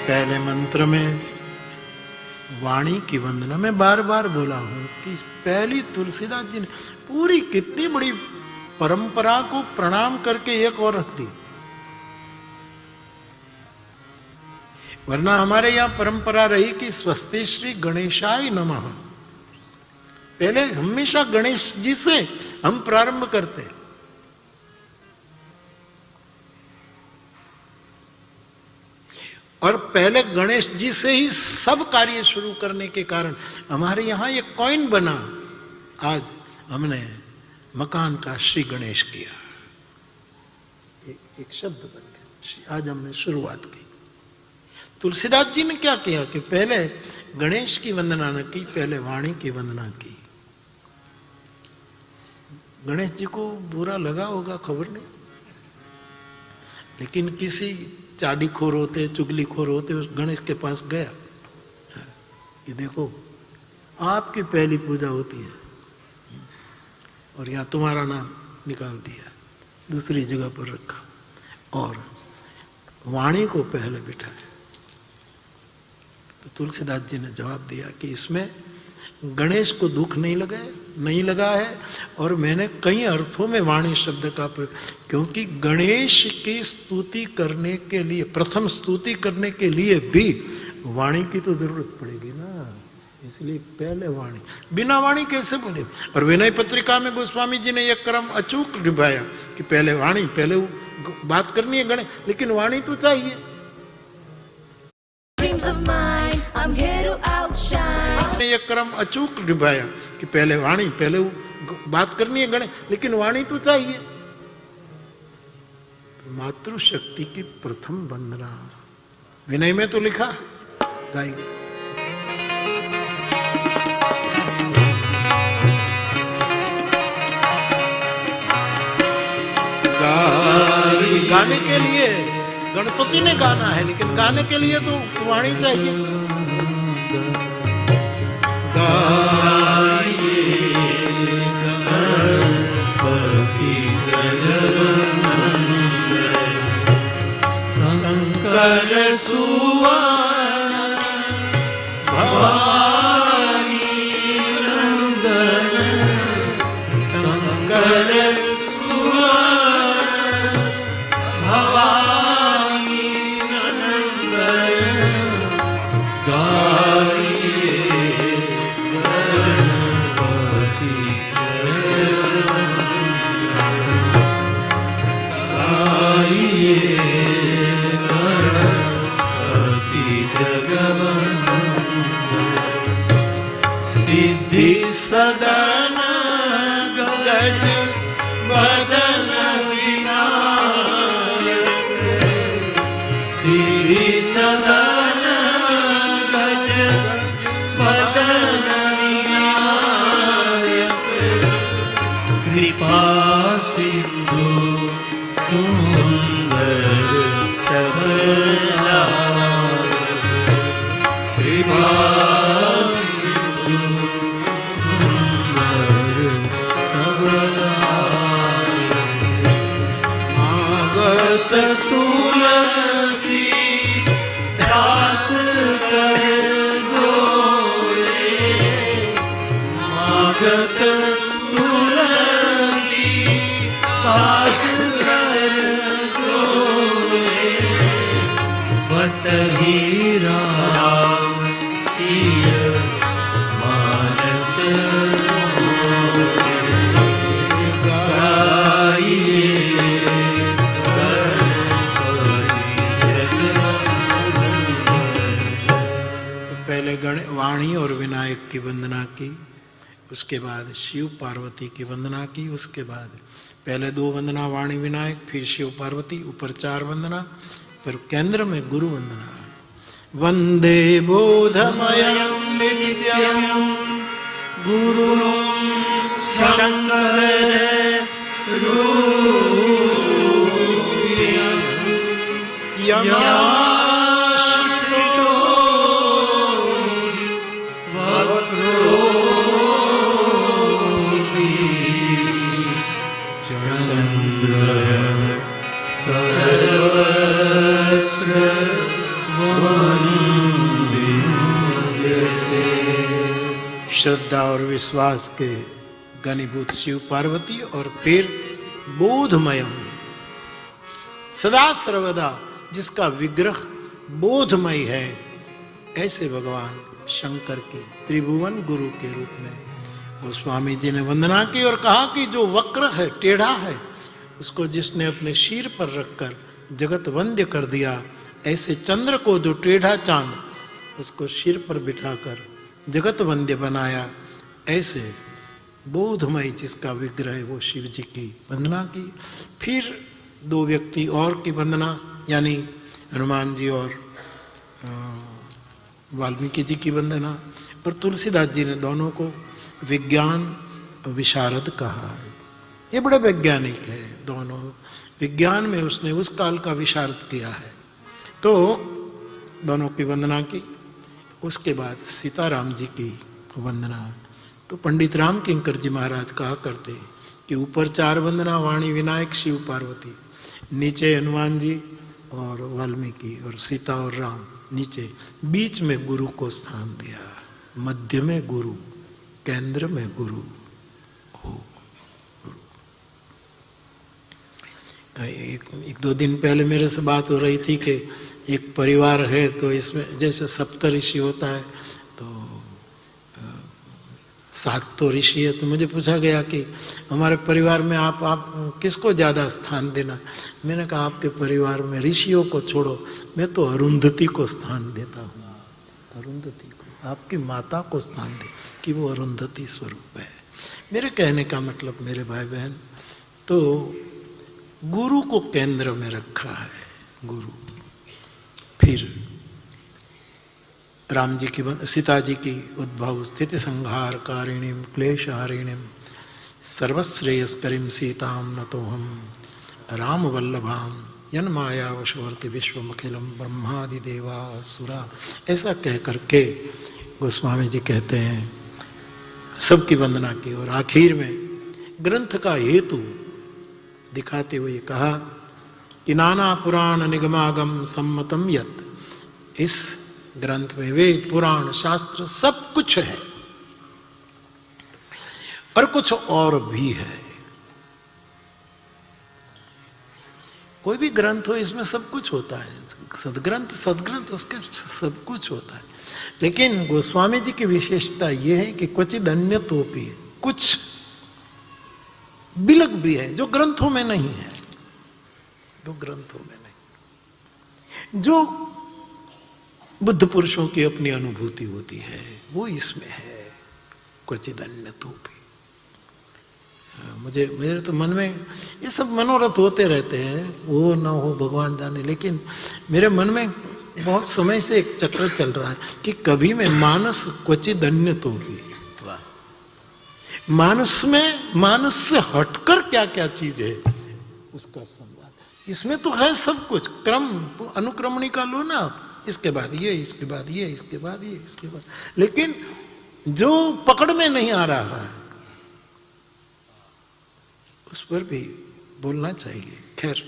पहले मंत्र में वाणी की वंदना में बार बार बोला हूं कि पहली तुलसीदास जी ने पूरी कितनी बड़ी परंपरा को प्रणाम करके एक और रख दी। वरना हमारे यहां परंपरा रही कि स्वस्ति श्री गणेशाय नमः, पहले हमेशा गणेश जी से हम प्रारंभ करते। और पहले गणेश जी से ही सब कार्य शुरू करने के कारण हमारे यहां एक कॉइन बना। आज हमने मकान का श्री गणेश किया, एक शब्द बन गया। आज हमने शुरुआत की। तुलसीदास जी ने क्या किया कि पहले गणेश की वंदना न की, पहले वाणी की वंदना की। गणेश जी को बुरा लगा होगा, खबर नहीं, लेकिन किसी चाड़ीखोर होते, चुगलीखोर होते, उस गणेश के पास गया कि देखो आपकी पहली पूजा होती है और यहां तुम्हारा नाम निकाल दिया, दूसरी जगह पर रखा और वाणी को पहले बिठाया। तो तुलसीदास जी ने जवाब दिया कि इसमें गणेश को दुख नहीं लगा है और मैंने कई अर्थों में वाणी शब्द का प्रयोग, क्योंकि गणेश की स्तुति करने के लिए, प्रथम स्तुति करने के लिए भी वाणी की तो जरूरत पड़ेगी ना, इसलिए पहले वाणी। बिना वाणी कैसे बोले? और विनय पत्रिका में गोस्वामी जी ने यह क्रम अचूक निभाया कि पहले वाणी, पहले बात करनी है गणेश, लेकिन वाणी तो चाहिए। ये क्रम अचूक निभाया कि पहले वाणी, पहले बात करनी है गणेश, लेकिन वाणी तो चाहिए। मातृशक्ति की प्रथम वंदना विनय में तो लिखा, गाएंगे। गाने के लिए गणपति ने गाना है, लेकिन गाने के लिए तो वाणी चाहिए। शंकर सुवन भवानी नंदन, शंकर सुवन भवानी नंदन, गाइए गणपति गाइए सिद्धि सदन गज बदन विनायक, सिद्धि सदन गज बदन विनायक, कृपा सिंधु सुंदर सबला, कृपा तुलसी दास कर जोड़े, मागत तुलसी दास कर जोड़े, बसहि राम सिय मानस वाणी और विनायक की वंदना की, उसके बाद शिव पार्वती की वंदना की, उसके बाद पहले 2 वंदना वाणी विनायक, फिर शिव पार्वती, ऊपर 4 वंदना, फिर केंद्र में गुरु वंदना। वंदे बोधमयं विद्यं गुरुं शंकर रूपयं यमाश्रितो श्रद्धा और विश्वास के घनीभूत शिव पार्वती और फिर बोधमयम, सदा सर्वदा जिसका विग्रह बोधमय है, ऐसे भगवान शंकर के त्रिभुवन गुरु के रूप में गोस्वामी जी ने वंदना की और कहा कि जो वक्र है, टेढ़ा है, उसको जिसने अपने शीर पर रखकर जगत वंद्य कर दिया, ऐसे चंद्र को जो टेढ़ा चांद उसको सिर पर बिठाकर जगत वंद्य बनाया, ऐसे बोधमय जिसका विग्रह है वो शिव जी की वंदना की। फिर दो व्यक्ति और की वंदना, यानी हनुमान जी और वाल्मीकि जी की वंदना, और तुलसीदास जी ने दोनों को विज्ञान विशारद कहा है। ये बड़े वैज्ञानिक है दोनों, विज्ञान में उसने उस काल का विशारद किया है। तो दोनों की वंदना की। उसके बाद सीताराम जी की वंदना। तो पंडित राम किंकर जी महाराज कहा करते कि ऊपर 4 वंदना, वाणी विनायक शिव पार्वती, नीचे हनुमान जी और वाल्मीकि और सीता और राम, नीचे बीच में गुरु को स्थान दिया, मध्य में गुरु, केंद्र में गुरु हो। एक दो दिन पहले मेरे से बात हो रही थी कि एक परिवार है, तो इसमें जैसे सप्तऋषि होता है तो 7 तो ऋषि है, तो मुझे पूछा गया कि हमारे परिवार में आप किसको ज्यादा स्थान देना। मैंने कहा आपके परिवार में ऋषियों को छोड़ो, मैं तो अरुंधति को स्थान देता हूँ, अरुंधति को, आपकी माता को स्थान दे कि वो अरुंधति स्वरूप है। मेरे कहने का मतलब मेरे भाई बहन, तो गुरु को केंद्र में रखा है, गुरु। फिर राम जी की, सीता जी की उद्भव स्थिति संहार कारिणीम क्लेशहारिणीम सर्वश्रेयस्करीम सीताम नतोहम राम वल्लभाम यन माया वशवर्ति विश्वमखिलम ब्रह्मादि देवा सुरा, ऐसा कह करके गोस्वामी जी कहते हैं सबकी वंदना की। और आखिर में ग्रंथ का हेतु दिखाते हुए कहा कि नाना पुराण निगमागम सम्मतम यत, इस ग्रंथ में वेद पुराण शास्त्र सब कुछ है और कुछ और भी है। कोई भी ग्रंथ हो इसमें सब कुछ होता है, सदग्रंथ उसके सब कुछ होता है। लेकिन गोस्वामी जी की विशेषता यह है कि क्वचित अन्य तो भी कुछ बिलक भी है जो ग्रंथों में नहीं है, जो ग्रंथों में नहीं, जो बुद्ध पुरुषों की अपनी अनुभूति होती है वो इसमें है, क्वचित अन्य तो भी। मेरे तो मन में ये सब मनोरथ होते रहते हैं, वो ना हो भगवान जाने, लेकिन मेरे मन में बहुत समय से एक चक्र चल रहा है कि कभी मैं मानस क्वचित अन्य तो भी, मानस से हटकर क्या क्या चीज है उसका संवाद। इसमें तो है सब कुछ, क्रम अनुक्रमणी का लो ना, इसके बाद ये, इसके बाद ये, इसके बाद ये, इसके बाद, लेकिन जो पकड़ में नहीं आ रहा है उस पर भी बोलना चाहिए। खैर